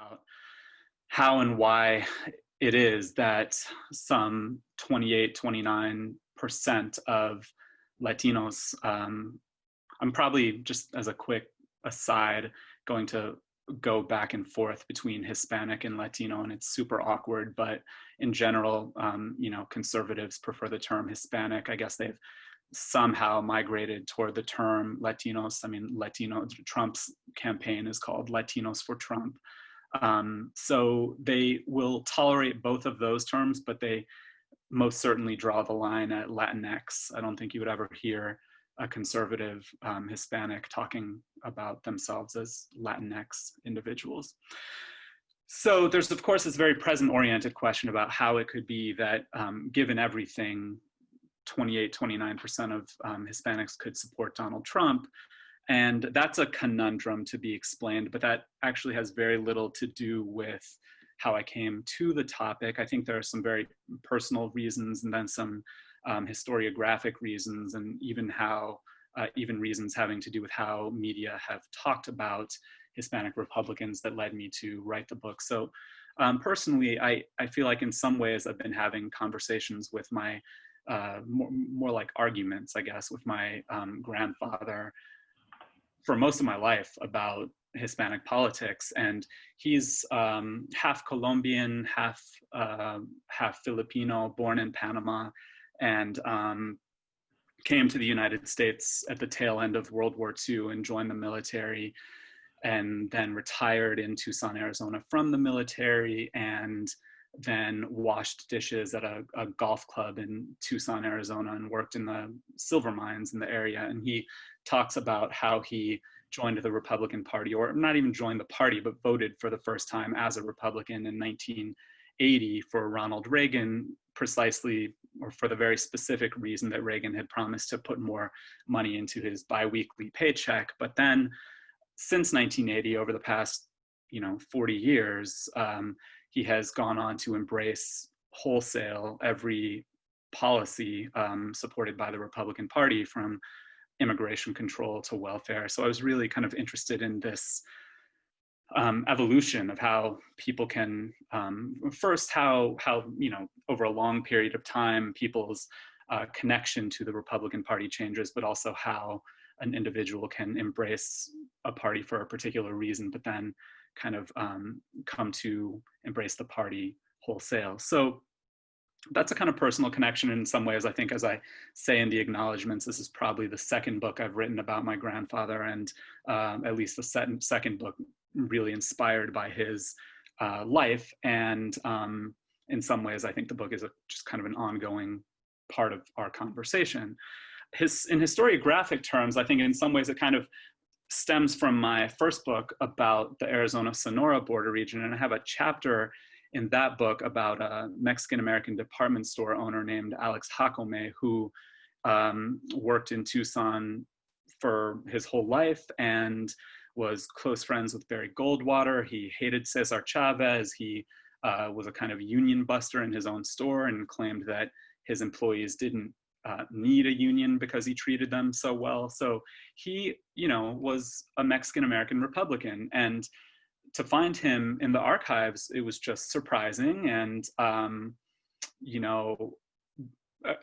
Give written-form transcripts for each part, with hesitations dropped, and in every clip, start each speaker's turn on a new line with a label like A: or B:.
A: about how and why it is that some 28, 29% of Latinos, I'm probably, just as a quick aside, going to go back and forth between Hispanic and Latino, and it's super awkward, but in general, conservatives prefer the term Hispanic. I guess they've somehow migrated toward the term Latinos. I mean, Trump's campaign is called Latinos for Trump. So they will tolerate both of those terms, but they most certainly draw the line at Latinx. I don't think you would ever hear a conservative Hispanic talking about themselves as Latinx individuals. So there's, of course, this very present-oriented question about how it could be that, given everything, 28, 29% of Hispanics could support Donald Trump. And that's a conundrum to be explained, but that actually has very little to do with how I came to the topic. I think there are some very personal reasons, and then some historiographic reasons, and even reasons having to do with how media have talked about Hispanic Republicans that led me to write the book. So personally, I feel like in some ways I've been having conversations with my, more like arguments, I guess, with my grandfather for most of my life about Hispanic politics. And he's half Colombian, half Filipino, born in Panama, and came to the United States at the tail end of World War II and joined the military, and then retired in Tucson, Arizona from the military, and then washed dishes at a golf club in Tucson, Arizona, and worked in the silver mines in the area. And he talks about how he joined the Republican Party, or not even joined the party, but voted for the first time as a Republican in 1980 for Ronald Reagan, precisely, or for the very specific reason that Reagan had promised to put more money into his biweekly paycheck. But then since 1980, over the past 40 years, he has gone on to embrace wholesale every policy supported by the Republican Party, from immigration control to welfare. So I was really kind of interested in this evolution of how people can, first how over a long period of time, people's connection to the Republican Party changes, but also how an individual can embrace a party for a particular reason, but then kind of come to embrace the party wholesale. So that's a kind of personal connection in some ways. I think, as I say in the acknowledgements, this is probably the second book I've written about my grandfather, and at least the second book really inspired by his life. And in some ways, I think the book is just kind of an ongoing part of our conversation. In historiographic terms, I think in some ways it kind of stems from my first book about the Arizona-Sonora border region. And I have a chapter in that book about a Mexican-American department store owner named Alex Jacome, who worked in Tucson for his whole life and was close friends with Barry Goldwater. He hated Cesar Chavez. He was a kind of union buster in his own store and claimed that his employees didn't need a union because he treated them so well. So he, was a Mexican-American Republican. And to find him in the archives, it was just surprising. And,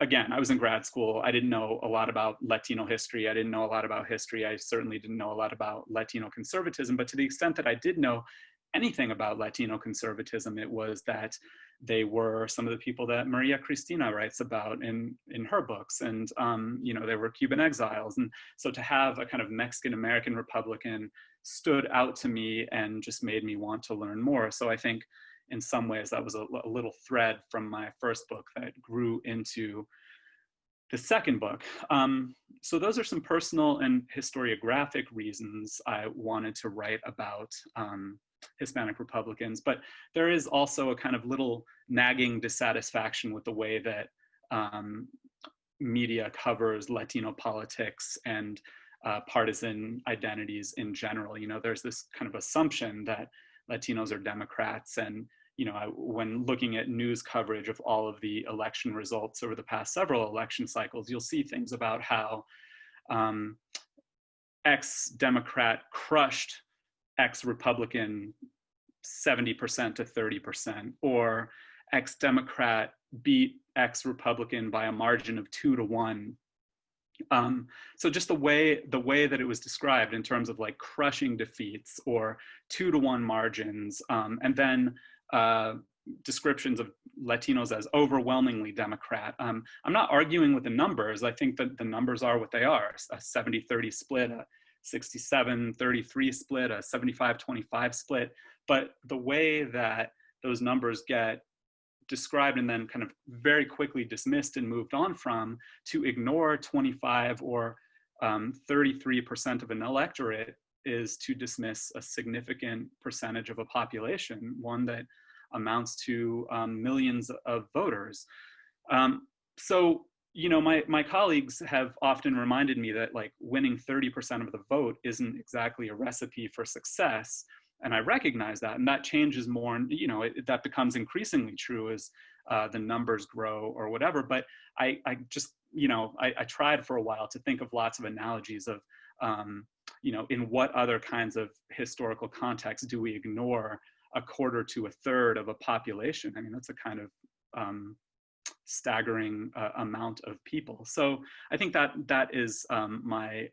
A: again, I was in grad school. I didn't know a lot about Latino history. I didn't know a lot about history. I certainly didn't know a lot about Latino conservatism. But to the extent that I did know anything about Latino conservatism, it was that they were some of the people that Maria Cristina writes about in her books. And, they were Cuban exiles. And so to have a kind of Mexican-American Republican stood out to me and just made me want to learn more. So I think in some ways that was a little thread from my first book that grew into the second book. So those are some personal and historiographic reasons I wanted to write about Hispanic Republicans, but there is also a kind of little nagging dissatisfaction with the way that media covers Latino politics and partisan identities in general. There's this kind of assumption that Latinos are Democrats, and when looking at news coverage of all of the election results over the past several election cycles, you'll see things about how ex-Democrat crushed ex-Republican 70% to 30%, or ex-Democrat beat ex-Republican by a margin of 2-1. So just the way that it was described in terms of like crushing defeats or 2-1 margins, and then descriptions of Latinos as overwhelmingly Democrat. I'm not arguing with the numbers. I think that the numbers are what they are: a 70-30 split, a 67-33 split, a 75-25 split. But the way that those numbers get described and then kind of very quickly dismissed and moved on from, to ignore 25 or 33% of an electorate, is to dismiss a significant percentage of a population, one that amounts to millions of voters. So, you know, my colleagues have often reminded me that like winning 30% of the vote isn't exactly a recipe for success. And I recognize that, and that changes more, and you know, that becomes increasingly true as the numbers grow or whatever. But I just, you know, I tried for a while to think of lots of analogies of, you know, in what other kinds of historical contexts do we ignore a quarter to a third of a population? I mean, that's a kind of staggering amount of people. So I think that is my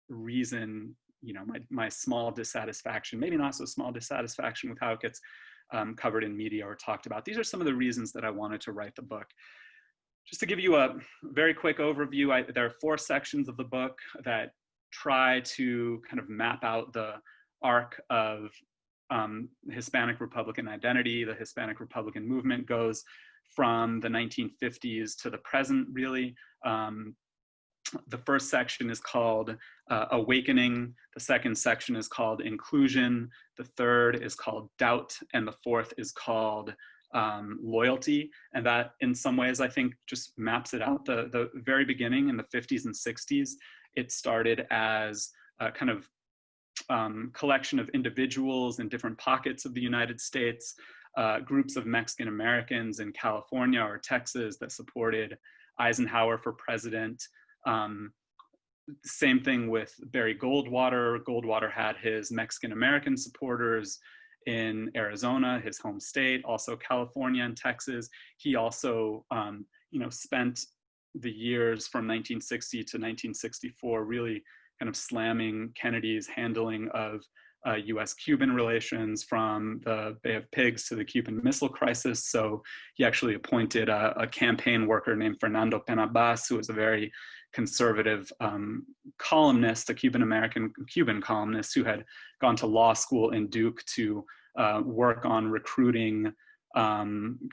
A: reason, you know, my small dissatisfaction, maybe not so small dissatisfaction with how it gets covered in media or talked about. These are some of the reasons that I wanted to write the book. Just to give you a very quick overview, there are 4 sections of the book that try to kind of map out the arc of Hispanic Republican identity. The Hispanic Republican movement goes from the 1950s to the present, really. The first section is called Awakening. The second section is called Inclusion. The third is called Doubt. And the fourth is called Loyalty. And that, in some ways, I think just maps it out. The very beginning, in the 50s and 60s, it started as a kind of collection of individuals in different pockets of the United States, groups of Mexican Americans in California or Texas that supported Eisenhower for president. Same thing with Barry Goldwater. Goldwater had his Mexican American supporters in Arizona, his home state, also California and Texas. He also, you know, spent the years from 1960 to 1964 really kind of slamming Kennedy's handling of US-Cuban relations, from the Bay of Pigs to the Cuban Missile Crisis. So he actually appointed a campaign worker named Fernando Penabas, who was a very conservative columnist, a Cuban columnist who had gone to law school in Duke to work on recruiting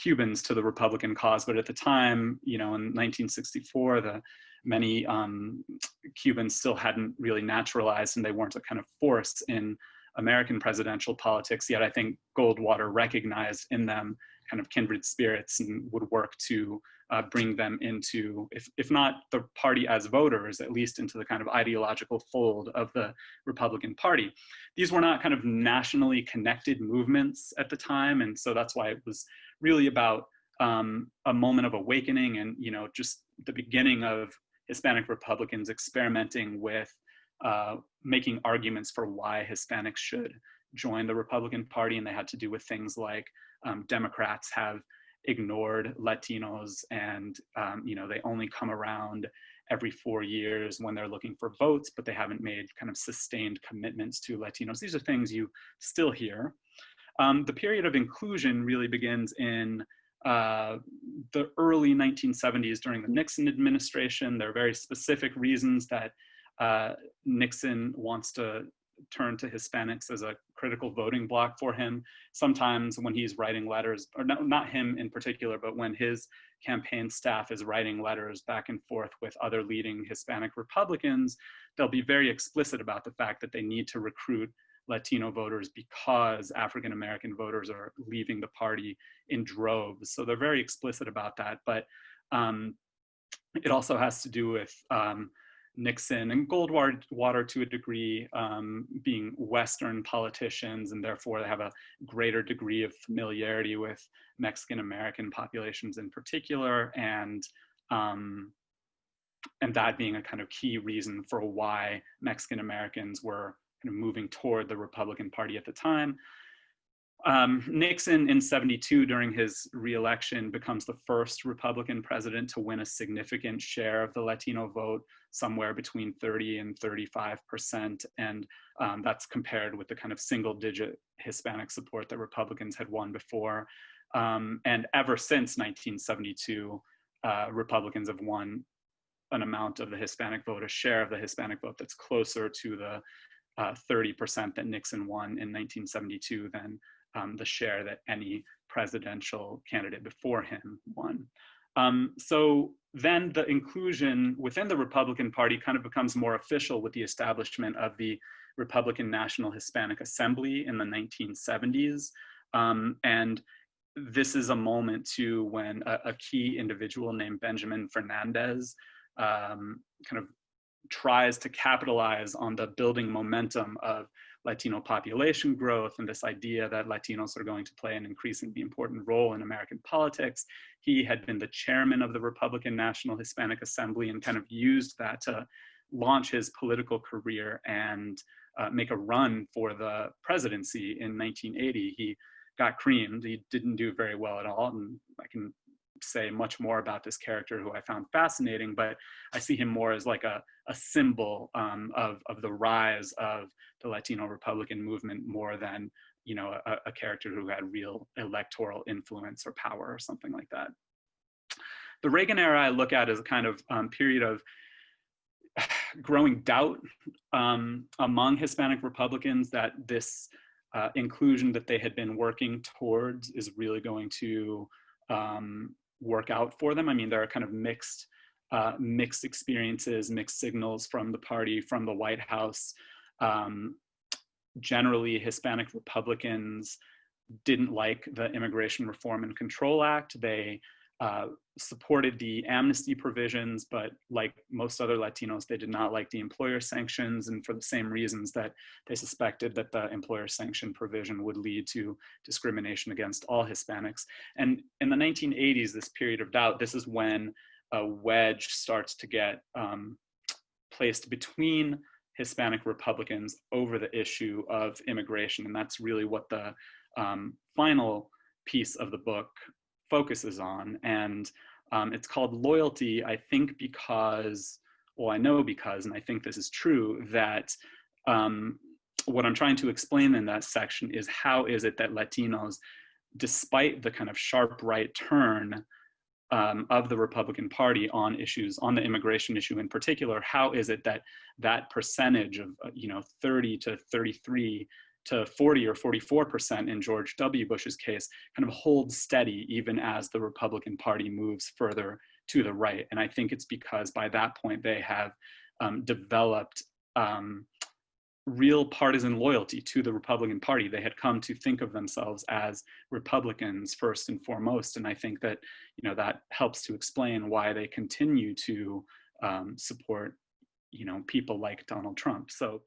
A: Cubans to the Republican cause. But at the time, you know, in 1964, many Cubans still hadn't really naturalized, and they weren't a kind of force in American presidential politics yet. I think Goldwater recognized in them kind of kindred spirits and would work to bring them into, if not the party as voters, at least into the kind of ideological fold of the Republican Party. These were not kind of nationally connected movements at the time, and so that's why it was really about a moment of awakening and, you know, just the beginning of Hispanic Republicans experimenting with making arguments for why Hispanics should join the Republican Party. And they had to do with things like Democrats have ignored Latinos, and you know, they only come around every 4 years when they're looking for votes, but they haven't made kind of sustained commitments to Latinos. These are things you still hear. The period of inclusion really begins in the early 1970s during the Nixon administration. There are very specific reasons that Nixon wants to turn to Hispanics as a critical voting bloc for him. Sometimes when he's writing letters, or not him in particular, but when his campaign staff is writing letters back and forth with other leading Hispanic Republicans, they'll be very explicit about the fact that they need to recruit Latino voters because African American voters are leaving the party in droves. So they're very explicit about that. But it also has to do with Nixon and Goldwater to a degree being Western politicians, and therefore they have a greater degree of familiarity with Mexican American populations in particular, and that being a kind of key reason for why Mexican Americans were kind of moving toward the Republican Party at the time. Nixon in 72 during his re-election becomes the first Republican president to win a significant share of the Latino vote, somewhere between 30 and 35%. And that's compared with the kind of single-digit Hispanic support that Republicans had won before. And ever since 1972, Republicans have won an amount of the Hispanic vote, a share of the Hispanic vote that's closer to the 30% that Nixon won in 1972 than the share that any presidential candidate before him won. So then the inclusion within the Republican Party kind of becomes more official with the establishment of the Republican National Hispanic Assembly in the 1970s. And this is a moment too when a key individual named Benjamin Fernandez kind of tries to capitalize on the building momentum of Latino population growth and this idea that Latinos are going to play an increasingly important role in American politics. He had been the chairman of the Republican National Hispanic Assembly and kind of used that to launch his political career and make a run for the presidency in 1980. He got creamed. He didn't do very well at all. And I can say much more about this character who I found fascinating, but I see him more as like a symbol of the rise of the Latino Republican movement more than, you know, a character who had real electoral influence or power or something like that. The Reagan era I look at as a kind of period of growing doubt among Hispanic Republicans that this inclusion that they had been working towards is really going to work out for them. I mean, there are kind of mixed experiences, mixed signals from the party, from the White House. Generally, Hispanic Republicans didn't like the Immigration Reform and Control Act. They supported the amnesty provisions, but like most other Latinos, they did not like the employer sanctions, and for the same reasons that they suspected that the employer sanction provision would lead to discrimination against all Hispanics. And in the 1980s, this period of doubt, this is when a wedge starts to get placed between Hispanic Republicans over the issue of immigration. And that's really what the final piece of the book focuses on. And it's called Loyalty, I think because, well, I know because, and I think this is true, that what I'm trying to explain in that section is how is it that Latinos, despite the kind of sharp right turn of the Republican Party on issues, on the immigration issue in particular, how is it that that percentage of, 30 to 33 to 40 or 44% in George W. Bush's case kind of holds steady even as the Republican Party moves further to the right. And I think it's because by that point they have developed real partisan loyalty to the Republican Party. They had come to think of themselves as Republicans first and foremost. And I think that, that helps to explain why they continue to support, people like Donald Trump. So